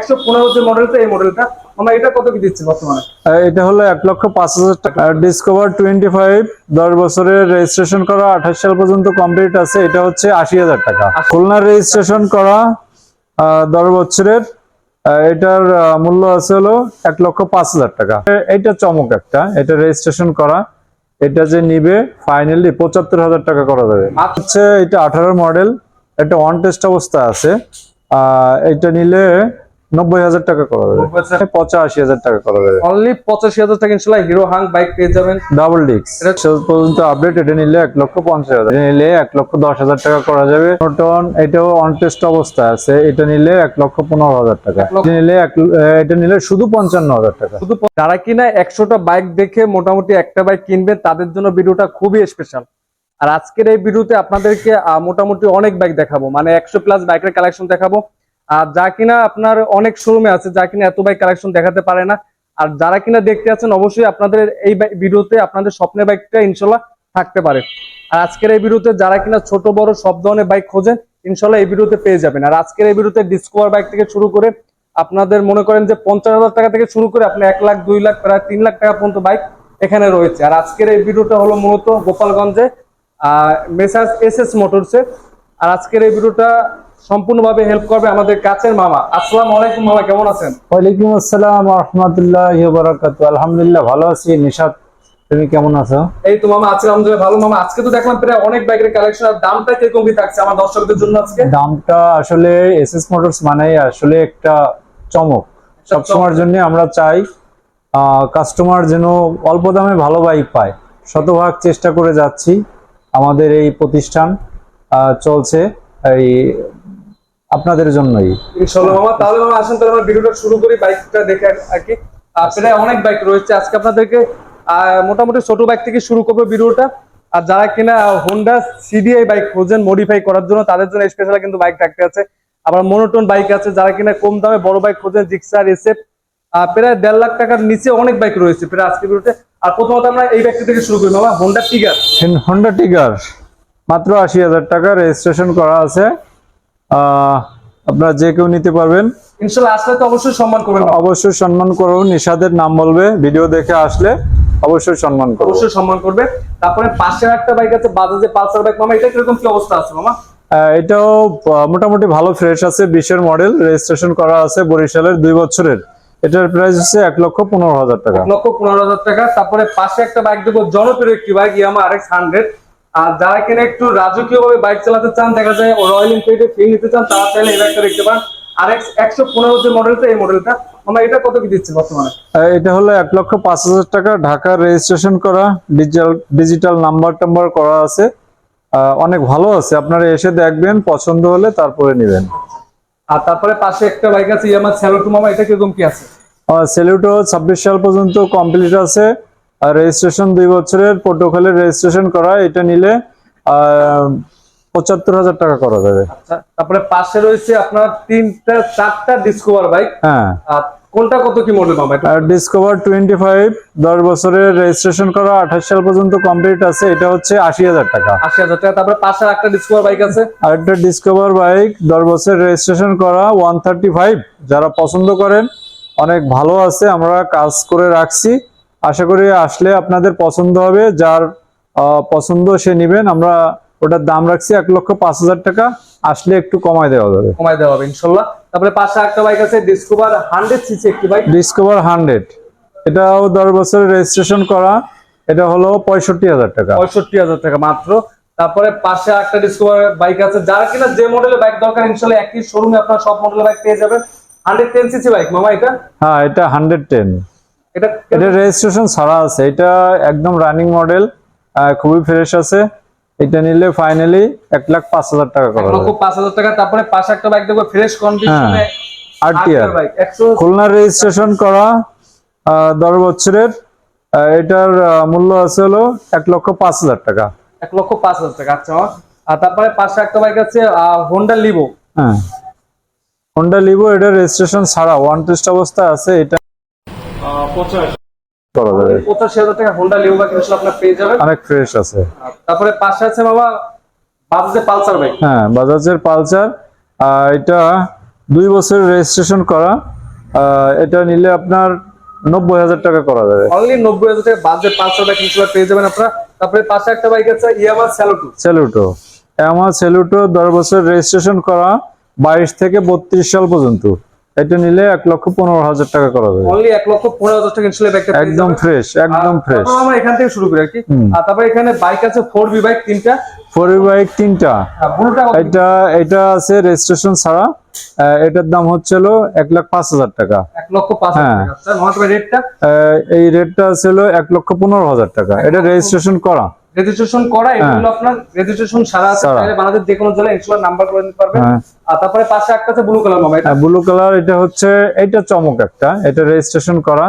115 যে মডেলটা, এই মডেলটা আমরা এটা কত কি দিচ্ছি বর্তমানে? এটা হলো 1,05,000 টাকা। ডিসকভার 25 10 বছরের রেজিস্ট্রেশন করা, 28 সাল পর্যন্ত কমপ্লিট আছে, এটা হচ্ছে 80,000 টাকা। খুলনা রেজিস্ট্রেশন করা 10 বছরের, এটার মূল্য আছে হলো 1,05,000 টাকা। এটা চমক একটা, এটা রেজিস্ট্রেশন করা, এটা যে নিবে ফাইনালি 75,000 টাকা করা যাবে। হচ্ছে এটা 18 মডেল, এটা ওয়ান টেস্ট অবস্থা আছে, এটা নিলে 90,000 টাকা করা যাবে, 85,000 টাকা করা যাবে। অনলি 85,000 টাকা ইনশাআল্লাহ হিরো হাং বাইক পেয়ে যাবেন ডাবল ডিস্ক, এটা শেষ পর্যন্ত আপডেট। এটা নিলে 1,50,000, এটা নিলে 1,10,000 টাকা করা যাবে। নতুন এটাও অন টেস্ট অবস্থা আছে, এটা নিলে 1,15,000 টাকা। এটা নিলে শুধু 55,000 টাকা। শুধু যারা কিনা 100টা বাইক দেখে মোটামুটি একটা বাইক কিনবে তাদের জন্য ভিডিওটা খুবই স্পেশাল। আর আজকের এই ভিডিওতে আপনাদেরকে মোটামুটি অনেক বাইক দেখাবো, মানে 100+ বাইকের কালেকশন দেখাবো। আর যা কিনা আপনার অনেক শোরুমে আছে, যা কিনা এত বাইক কালেকশন দেখাতে পারে না। আর যারা কিনা দেখতে আছেন অবশ্যই আপনাদের এই ভিডিওতে আপনাদের স্বপ্নের বাইকটা ইনশাল্লাহ থাকতে পারে। আর আজকের এই ভিডিওতে যারা কিনা ছোট বড় সব ধরনের বাইক খোঁজেন ইনশাল্লাহ এই ভিডিওতে পেয়ে যাবেন। আর আজকের এই ভিডিওতে ডিসকভার বাইক থেকে শুরু করে আপনাদের মনে করেন যে 50,000 টাকা থেকে শুরু করে আপনি 1 লাখ 2 লাখ প্রায় 3 লাখ টাকা পর্যন্ত বাইক এখানে রয়েছে। আর আজকের এই ভিডিওটা হলো মূলত গোপালগঞ্জে মেসার্স এসএস মোটরসে। আর আজকের এই ভিডিওটা সম্পূর্ণভাবে হেল্প করবে আমাদের কাছের মামা। আসসালামু আলাইকুম মামা, কেমন আছেন? ওয়ালাইকুম আসসালাম ওয়া রাহমাতুল্লাহি ওয়া বারাকাতুহু। আলহামদুলিল্লাহ ভালো আছি। নিশাত, তুমি কেমন আছো? এই তো মামা আছি আলহামদুলিল্লাহ ভালো। মামা আজকে তো দেখলাম প্রায় অনেক বাইকের কালেকশন, আর দামটা কিরকম কি থাকছে আমার দর্শকদের জন্য আজকে? দামটা আসলে এসএস মোটরস মানে আসলে একটা চমক। সবসময়ের জন্য আমরা চাই কাস্টমার যেন অল্প দামে ভালো বাইক পায়, শতভাগ চেষ্টা করে যাচ্ছি। আমাদের এই প্রতিষ্ঠান চলছে এই আপনাদের জন্যই ইনশাআল্লাহ মামা। তাহলে মামা আসেন তাহলে আমরা ভিডিওটা শুরু করি বাইকটা দেখে আর কি। প্রায় অনেক বাইক রয়েছে আজকে আপনাদেরকে মোটামুটি ছোট বাইক থেকে শুরু করবো ভিডিওটা। আর যারা কিনা হোন্ডা সিডিআই বাইক খোঁজেন মডিফাই করার জন্য তাদের জন্য স্পেশাল কিন্তু বাইক থাকতে আছে। আবার মনোটোন বাইক আছে, যারা কিনা কম দামে বড় বাইক খোঁজেন জিক্সার এসএফ প্রায় 1.5 লাখ টাকার নিচে অনেক বাইক রয়েছে প্রায় আজকে ভিডিওতে। আর প্রথমত আমরা এই বাইকটা থেকে শুরু করি মামা, হোন্ডা টিগার। হোন্ডা টিগার মাত্র 80,000 টাকা রেজিস্ট্রেশন করা আছে। আপনারা যে কেউ নিতে পারবেন ইনশাআল্লাহ। আসলে তো অবশ্যই সম্মান করবেন, অবশ্যই সম্মান করব। নিশাদের নাম বলবে, ভিডিও দেখে আসলে অবশ্যই সম্মান করব, অবশ্যই সম্মান করবে। তারপরে পাশে একটা বাইক আছে বাজাজের পালসার বাইক মামা, এটা কিরকম কি অবস্থা আছে মামা? এটাও মোটামুটি ভালো ফ্রেশ আছে, 20-এর মডেল, রেজিস্ট্রেশন করা আছে বরিশালের, 2 বছরের। এটার প্রাইস হচ্ছে 1,15,000 টাকা। 1,15,000 টাকা। তারপরে পাশে একটা বাইক দেবো, জনপ্রিয় একটি বাইক ইয়ামা RX 100। আর যারা কিনা একটু রাজকীয় ভাবে বাইক চালাতে চান, দেখা যায় রয়্যাল এনফিল্ডে ফিল নিতে চান, তারা চাইলে এই বাইকটা দেখতে পান। RX 115 যে মডেলটা, এই মডেলটা আমরা এটা কত কি দিচ্ছি বর্তমানে? এটা হলো 1,05,000 টাকা, ঢাকার রেজিস্ট্রেশন করা, ডিজিটাল নাম্বার করা আছে, অনেক ভালো আছে। আপনারা এসে দেখবেন, পছন্দ হলে তারপরে নেবেন। আর তারপরে পাশে একটা বাইক আছে ইয়ামা স্যালুটো মামা, এটা কিরকম কি আছে? সেলুটো 26 সাল পর্যন্ত কমপ্লিট আছে, আর রেজিস্ট্রেশন 2 বছরের, প্রোটোকলের রেজিস্ট্রেশন করা। এটা নিলে 75,000 টাকা করা যাবে। আচ্ছা, তারপরে পাশে রয়েছে আপনার 3-4টা ডিসকভার বাইক। হ্যাঁ, আর কোনটা কত কি মডেল মামা? ডিসকভার 25 10 বছরের রেজিস্ট্রেশন করা, 28 সাল পর্যন্ত কমপ্লিট আছে, এটা হচ্ছে 80,000 টাকা। 80,000 টাকা। তারপরে পাশে একটা ডিসকভার বাইক আছে, আরেকটা ডিসকভার বাইক 10 বছর রেজিস্ট্রেশন করা, 135। যারা পছন্দ করেন, অনেক ভালো আছে, আমরা কাজ করে রাখছি। আশা করি আসলে আপনাদের পছন্দ হবে, যার পছন্দ সে নেবেন। আমরা ওটার দাম রাখছি 1,05,000 টাকা, আসলে একটু কমায় দেওয়া যাবে, ইনশাল্লাহ। তারপরে পাশে একটা বাইক আছে ডিসকভার 100 সিসি একটি বাইক। ডিসকভার 100, এটাও 10 বছরের রেজিস্ট্রেশন করা, এটা হলো 65,000 টাকা। 65,000 টাকা মাত্র। তারপরে পাশে একটা ডিসকভার বাইক আছে, যারা কিনা যে মডেলের বাইক দরকার ইনশাল্লাহ একই শোরুমে আপনারা সব মডেলের বাইক পেয়ে যাবেন। 110 সিসি বাইক মামা এটা। হ্যাঁ, এটা 110, এটা রেজিস্ট্রেশন ছাড়া আছে, এটা একদম রানিং মডেল, খুবই ফ্রেশ আছে। এটা নিলে ফাইনালি 1,05,000 টাকা করা যাবে। 1,05,000 টাকা। তারপরে পাশে একটা বাইক দেখবো ফ্রেশ কন্ডিশনে আরটিআর বাইক, খুলনা রেজিস্ট্রেশন করা, 10 বছরের। এটার মূল্য আছে হলো 1,05,000 টাকা। 1,05,000 টাকা। আচ্ছা। আর তারপরে পাশে একটা বাইক আছে হোন্ডা লিভো। হ্যাঁ, হোন্ডা লিভো, এটা রেজিস্ট্রেশন ছাড়া, ওয়ান টেস্ট অবস্থা আছে, এটা 85,000 টাকা হোন্ডা লিভো বাইক ইনশাআল্লাহ আপনারা পেয়ে যাবেন, অনেক ফ্রেশ আছে। তারপরে পাশে আছে বাবা বাজাজের পালসার বাইক। হ্যাঁ, বাজাজের পালসার, এটা 2 বছরের রেজিস্ট্রেশন করা, এটা নিলে আপনার 90,000 টাকা করা যাবে। অনলি 90,000 টাকা বাজেট পালসার বাইক ইনশাআল্লাহ পেয়ে যাবেন আপনারা। তারপরে পাশে একটা বাইক আছে ইয়ামাহা স্যালুটো। আমার স্যালুটো 10 বছর রেজিস্ট্রেশন করা, 22 থেকে 32 সাল পর্যন্ত। এটা নিলে 1,15,000 টাকা করা যাবে। অনলি 1,15,000 টাকা ইনশাআল্লাহ বাইকটা একদম ফ্রেশ, একদম ফ্রেশ। আমরা এখান থেকে শুরু করি আর কি। আর তারপরে এখানে বাইক আছে 4B বাইক তিনটা। 4B বাইক তিনটা। ব্লুটা এটা আছে রেজিস্ট্রেশন ছাড়া, এটার দাম হচ্ছিল 1,05,000 টাকা। 1,05,000 টাকা। আচ্ছা মহাত্মা রেটটা? এই রেটটা ছিল 1,15,000 টাকা। এটা রেজিস্ট্রেশন করা। রেজিস্ট্রেশন করা, এটা হলো আপনার রেজিস্ট্রেশন সারা আছে, তাহলে বাংলাদেশ যে কোনো জেলায় ইনশাআল্লাহ নাম্বার করে নিতে পারবেন। আর তারপরে পাশে একটা আছে ব্লু কালার মামা। এটা ব্লু কালার, এটা হচ্ছে এটা চমক একটা, এটা রেজিস্ট্রেশন করা।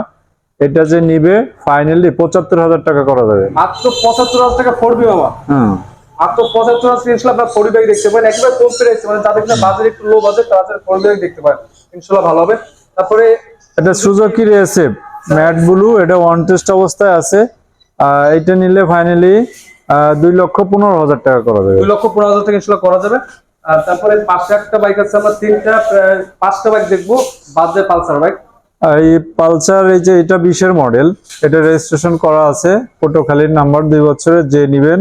এটা যে নিবে ফাইনালি 75,000 টাকা করা যাবে। মাত্র 75,000 টাকা 4B মামা। মাত্র 75,000 ইনশাআল্লাহ আপনার 4B বাইক দেখতে পারেন, একেবারে কম প্রাইস, মানে যাদের কিনা বাজেট একটু লো বাজেট তারা 4B বাইক দেখতে পারেন, ইনশাআল্লাহ ভালো হবে। তারপরে এটা সুজুকি রেসেপ ম্যাট ব্লু, এটা ওয়ান টেস্ট অবস্থায় আছে। এটা নিলে ফাইনালি 2,15,000 টাকা করা যাবে। 2,15,000 টাকা ইনশাআল্লাহ করা যাবে। আর তারপরে পাশে একটা বাইক আছে, আমরা পাঁচটা বাইক দেখবো বাজেট পালসার বাইক। এই পালসার, এই যে এটা 20-এর মডেল, এটা রেজিস্ট্রেশন করা আছে, পটুয়াখালীর নাম্বার, 2 বছরের। যে নিবেন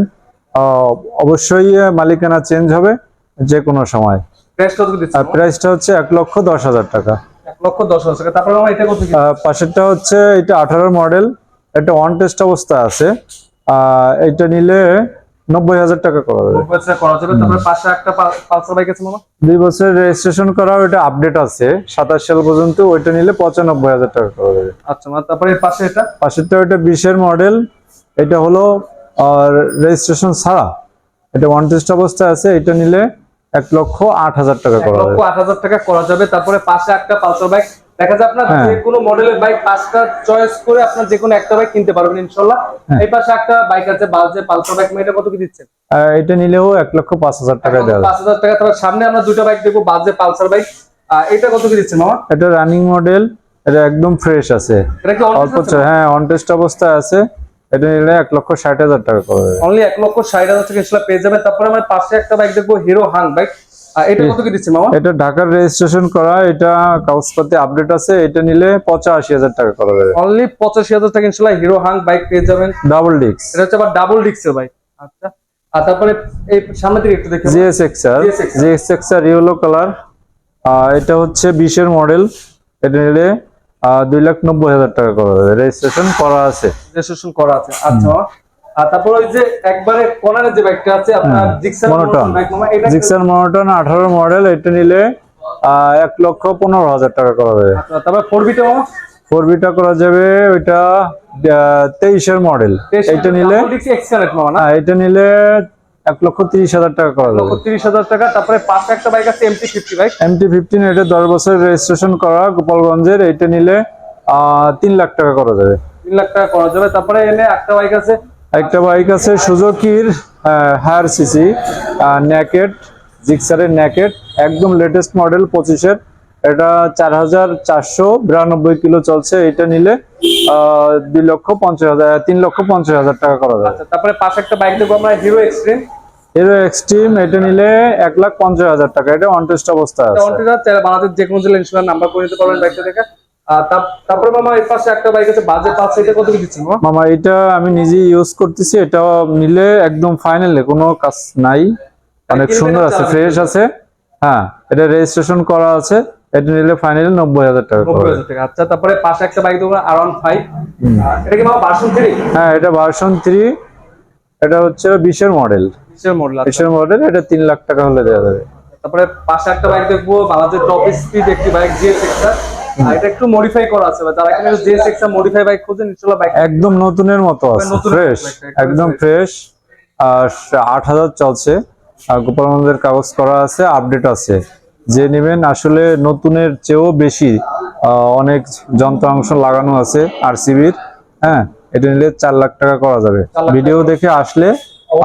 অবশ্যই মালিকানা চেঞ্জ হবে যে কোনো সময়। প্রাইসটা কত দিচ্ছেন? প্রাইসটা হচ্ছে 1,10,000 টাকা। 1,10,000 টাকা। তারপরে মামা এটা কত কি? পাশেরটা হচ্ছে এটা 18-এর মডেল, এটা ওয়ান টেস্ট অবস্থা আছে। এটা নিলে 90,000 টাকা করা যাবে। 90,000 টাকা করা যাবে। তারপরে পাশে একটা পালসার বাইক আছে মামা, 2 বছরের রেজিস্ট্রেশন করা, এটা আপডেট আছে 27 সাল পর্যন্ত। ওইটা নিলে 95,000 টাকা করা যাবে। আচ্ছা মা। তারপরে পাশে এটা পাশেরটা ওইটা 20-এর মডেল, এটা হলো রেজিস্ট্রেশন ছাড়া, এটা ওয়ান টেস্ট অবস্থায় আছে। এটা নিলে 1,08,000 টাকা করা যাবে। 1,08,000 টাকা করা যাবে। তারপরে পাশে একটা পালসার বাইক দেখা যায়, আপনার যে কোনো মডেলের বাইক পাঁচটা চয়েস করে আপনার যে কোনো একটা বাইক কিনতে পারবেন ইনশাআল্লাহ। এই পাশে একটা বাইক আছে বাজেট পালসার বাইক, এটা কত কি দিচ্ছেন? এটা নিলেও 1,05,000 টাকা দেওয়া যাবে। 5,000 টাকা। তারপর সামনে আমরা দুটো বাইক দেখবো বাজেট পালসার বাইক, এটা কত কি দিচ্ছেন মামা? এটা রানিং মডেল, এটা একদম ফ্রেশ আছে। এটা কি অল্প অন টেস্ট অবস্থায় আছে। এটা নিলে 1,60,000 টাকা করা যাবে। অনলি 1,60,000 টাকা ইনশাআল্লাহ পেয়ে যাবেন। তারপরে আমরা পাশে একটা বাইক দেখবো হিরো হাং বাইক, এটা কত কি দিচ্ছেন মামা? এটা ঢাকার রেজিস্ট্রেশন করা, এটা কাগজপত্রে আপডেট আছে। এটা নিলে 85,000 টাকা করা যাবে। অনলি 85,000 টাকা ইনশাআল্লাহ হিরো হাং বাইক পেয়ে যাবেন। ডাবল ডিস্ক, এটা হচ্ছে আবার ডাবল ডিস্কের বাইক। আচ্ছা। আর তারপরে এই সামনে থেকে একটু দেখি জিএসএক্সআর ইয়েলো কালার, এটা হচ্ছে 20-এর মডেল। এটা নিলে 2,90,000 টাকা করা যাবে। রেজিস্ট্রেশন করা আছে। আচ্ছা। আর তারপর ওই যে একবারে কর্নারে যে বাইকটা আছে আপনার জিক্সার বাইক মামা, এটা জিক্সার মনোটন 18-এর মডেল। এটা নিলে 1,15,000 টাকা করা যাবে। আচ্ছা। তারপর 4B মামা, 4B করা যাবে, ওইটা 23-এর মডেল। এটা নিলে এটা নিলে 1,30,000 টাকা করা যাবে। 1,30,000 টাকা। তারপরে পাশে একটা বাইক আছে MT-50 বাইক, MT-15, এটা 10 বছর রেজিস্ট্রেশন করা, গোপালগঞ্জের। এটা নিলে 3 লাখ টাকা করা যাবে। 3 লাখ টাকা করা যাবে। তারপরে এনে একটা বাইক আছে সুজুকির হায়ার সিসি নেকেট, জিক্সারের নেকেট, একদম লেটেস্ট মডেল 25-এর। এটা 4,492 কিলো চলছে। এটা নিলে 3,50,000 টাকা করা যাবে। তারপরে পাশে একটা বাইক দেখবো আমরা হিরো এক্সট্রিম। এটা নিলে 1,50,000 টাকা। এটা অন টেস্ট অবস্থায় আছে। বাংলাদেশ যে কোনো জেলায় ইনশাআল্লাহ নাম্বার করে নিতে পারবেন বাইকটা দেখে। তারপরে মামা এই পাশে একটা বাইক আছে বাজেট পালসার, এটা কত কি দিচ্ছেন মামা? এটা আমি নিজেই ইউজ করতেছি। এটা নিলে একদম ফাইনালে কোনো কাজ নাই, অনেক সুন্দর আছে, ফ্রেশ আছে। এটা রেজিস্ট্রেশন করা আছে। এটা নিলে ফাইনালি 90,000 টাকা। 90,000 টাকা। আচ্ছা। তারপরে পাশে একটা বাইক দেখবো R15, এটা কি মামা ভার্সন 3? এটা ভার্সন 3, এটা হচ্ছে 20-এর মডেল। 20-এর মডেল, এটা 3 লাখ টাকা হলে দেওয়া যাবে। তারপরে পাশে একটা বাইক দেখবো বাংলাদেশ টপ স্পিড একটি বাইক GSX-R, এটা একটু মডিফাই করা আছে, যারা এখানে GSX-R মডিফাই বাইক খোঁজেন ইনশাআল্লাহ বাইক একদম নতুনের মতো আছে, ফ্রেশ, একদম ফ্রেশ। আর 8,000 চলছে। আর গোপালগঞ্জের কাগজ করা আছে, আপডেট আছে। যে নেবেন আসলে নতুনের চেয়েও বেশি অনেক যন্ত্রাংশ লাগানো আছে RCB-র। এটা নিলে 4 লাখ টাকা করা যাবে। ভিডিও দেখে আসলে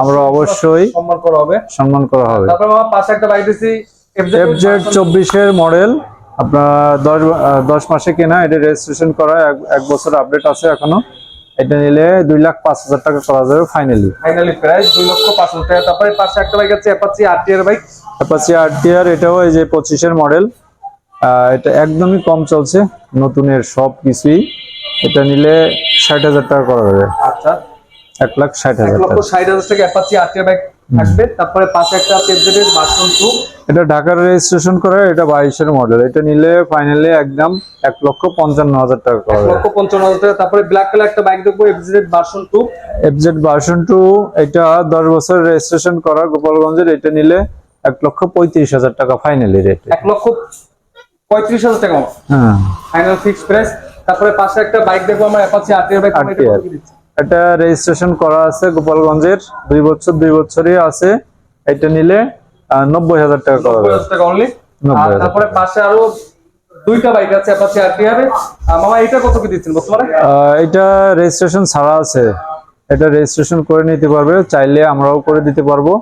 আমরা অবশ্যই সম্মান করা হবে। তারপর আমার পাশে একটা বাইক দিছি FZ 24-এর মডেল, আপনার 10 মাসে কেনা। এটা রেজিস্ট্রেশন করা, 1 বছর আপডেট আছে এখনো। এটা নিলে 2,05,000 টাকা করা যাবে ফাইনালি প্রাইস 2,05,000 টাকা। তারপরে পাশে একটা বাইক আছে Apache RTR bike. Apache RTR, এটাও এই যে 25-এর মডেল। এটা একদমই কম চলছে, নতুনের সব কিছুই। এটা নিলে 60,000 টাকা করা যাবে। আচ্ছা, 1,60,000 টাকা। 1,60,000 টাকা অ্যাপাচি আরটিআর বাইক থাকবে। তারপরে পাশে একটা পেজের ভার্সন 2, এটা ঢাকার রেজিস্ট্রেশন করা, এটা 22-এর মডেল। এটা নিলে ফাইনালি একদম 1,55,000 টাকা করা যাবে। 1,55,000 টাকা। তারপরে ব্ল্যাক কালার একটা বাইক দেখবো, এফজেড ভার্সন 2, এফজেড ভার্সন 2, এটা 10 বছর রেজিস্ট্রেশন করা গোপালগঞ্জের। এটা নিলে 1,35,000 টাকা ফাইনালি রেট। 1,35,000 টাকা হ্যাঁ, ফাইনাল ফিক্সড প্রাইস। তারপরে পাশে একটা বাইক দেখবো আমরা, অ্যাপাচি আরটিআর বাইক। এটা কত কি দিচ্ছে? এটা রেজিস্ট্রেশন করা আছে গোপালগঞ্জের, 2 বছরই আছে। এটা নিলে 90,000 টাকা করা যাবে। 90,000 টাকা অনলি। আর 90,000 তারপরে পাশে আরো দুইটা বাইক আছে অ্যাপাচি আরটিআর। মামা এটা কত কি দিচ্ছেন বর্তমানে? এটা রেজিস্ট্রেশন ছাড়া আছে, এটা রেজিস্ট্রেশন করে নিতে পারবে, চাইলে আমরাও করে দিতে পারবো।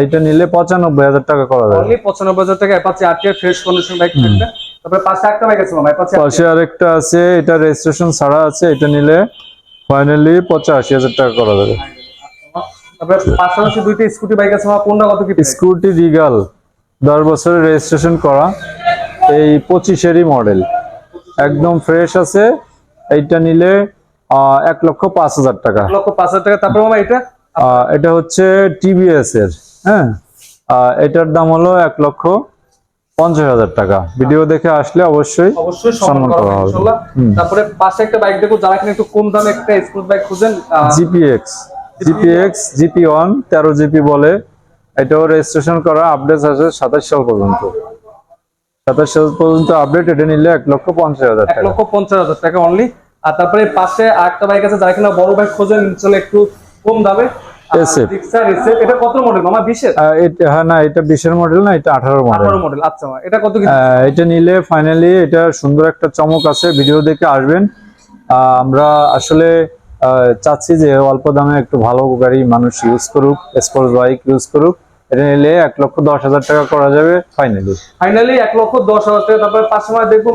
এটা নিলে 95,000 টাকা করা যাবে। অনলি 95,000 টাকা Apache RTR fresh condition bike থাকবে। তারপরে পাশে একটা বাইক আছে মামা, অ্যাপাচি পাশে আরেকটা আছে, এটা রেজিস্ট্রেশন ছাড়া আছে। এটা নিলে ফাইনালি 85,000 টাকা করা যাবে। তারপরে পাশাপাশি দুইটা স্কুটি বাইক আছে মামা, কোনটা কত কি price? স্কুটি রিগাল 10 বছরের রেজিস্ট্রেশন করা, এই 25-এরই মডেল, একদম ফ্রেশ আছে। এইটা নিলে 1,05,000 টাকা। 1,05,000 টাকা। তারপরে মামা এটা হচ্ছে টিভিএস এর, হ্যাঁ। এটার দাম হলো 1,50,000 টাকা। ভিডিও দেখে আসলে অবশ্যই সম্মান করা হবে ইনশাআল্লাহ। তারপরে পাশে একটা বাইক দেখো, যারা কিনা একটু কম দামে একটা স্কুট বাইক খুঁজেন, জিপিএক্স GP1 13 জিপি বলে। এটাও রেজিস্ট্রেশন করা, আপডেট আছে 27 সাল পর্যন্ত। 27 সাল পর্যন্ত আপডেট। এটা নিলে 1,50,000 টাকা। 1,50,000 টাকা অনলি। আর তারপরে পাশে আরেকটা বাইক আছে, যারা কিনা বড় বাইক খোঁজেন চলে একটু কম দামে, SF। এটা কত মডেল মামা? 20-এর? হ্যাঁ, না, এটা 20-এর মডেল না, এটা 18 মডেল। 18 মডেল। আচ্ছা মামা, এটা কত কি? এটা নিলে ফাইনালি, এটা সুন্দর একটা চমক আছে, ভিডিও দেখে আসবেন। আমরা আসলে চাচ্ছি যে অল্প দামে একটু ভালো গাড়ি মানুষ ইউজ করুক, স্পোর্টস বাইক ইউজ করুক। এটা নিলে 1,10,000 টাকা করা যাবে ফাইনালি। 1,10,000 টাকা। তারপরে পাশে আমরা দেখবো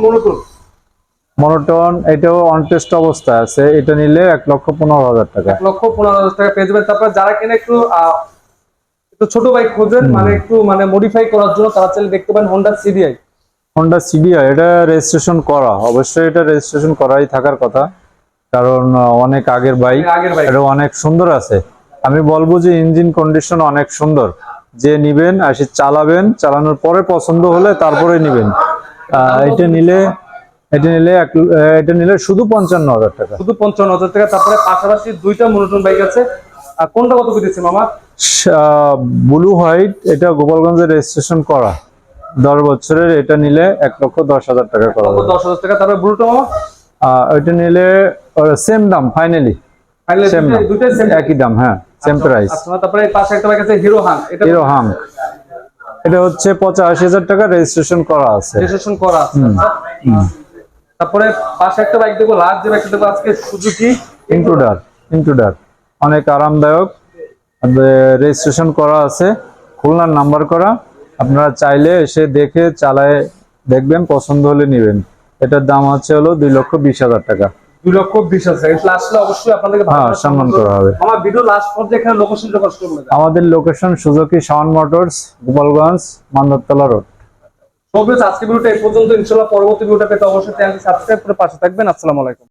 মনোটন, এটাও অন টেস্ট অবস্থায় আছে। এটা নিলে 1,15,000 টাকা। 1,15,000 টাকা পেয়ে যাবেন। তারপর যারা কিনা একটু ছোট বাইক খোঁজেন, একটু মডিফাই করার জন্য, তারা চাইলে দেখতে পারেন হোন্ডা সিডিআই। এটা রেজিস্ট্রেশন করা, অবশ্যই এটা রেজিস্ট্রেশন করাই থাকার কথা, কারণ অনেক আগের বাইক। এটা অনেক সুন্দর আছে। আমি বলবো যে ইঞ্জিন কন্ডিশন অনেক সুন্দর। যে নিবেন আসি চালাবেন, চালানোর পরে পছন্দ হলে তারপরে নিবেন। এটা নিলে শুধু 55,000 টাকা। শুধু 55,000 টাকা। তারপরে পাশাপাশি দুইটা মনোটন বাইক আছে, কোনটা কত করে দিচ্ছে মামা? ব্লু হোয়াইট, এটা গোপালগঞ্জে রেজিস্ট্রেশন করা, 10 বছরের। এটা নিলে 1,10,000 টাকা করা যাবে। 10,000 টাকা। তারপরে ব্লুটা মামা? ওইটা নিলে সেম দাম ফাইনালি, একই দাম, হ্যাঁ, সেম প্রাইস। তারপরে পাশে একটা বাইক আছে হিরো হাং। এটা হচ্ছে 85,000 টাকা রেজিস্ট্রেশন করা আছে। তারপরে পাশে একটা বাইক দেখবো, লাস্ট যে বাইকটা দেখবো আজকে, সুজুকি ইন্ট্রুডার, অনেক আরামদায়ক, রেজিস্ট্রেশন করা আছে, খুলনার নাম্বার করা। আপনারা চাইলে এসে দেখে চালায় দেখবেন, পছন্দ হলে নেবেন। এটার দাম হচ্ছে হলো 2,20,000 টাকা। 2,20,000। আসলে অবশ্যই আপনাদেরকে সম্মান করা হবে। আমার ভিডিও লাস্ট পর্যায়ে এখানে লোকেশনটা কষ্ট করে দেন। আমাদের location Suzuki Shaon motors, Gopalganj, Mandartala road. আজকে ভিডিওটা এই পর্যন্ত। ইনশাআল্লাহ পরবর্তী ভিডিওটা পেতে অবশ্যই চ্যানেলটি সাবস্ক্রাইব করে পাশে থাকবেন। আসসালামু আলাইকুম।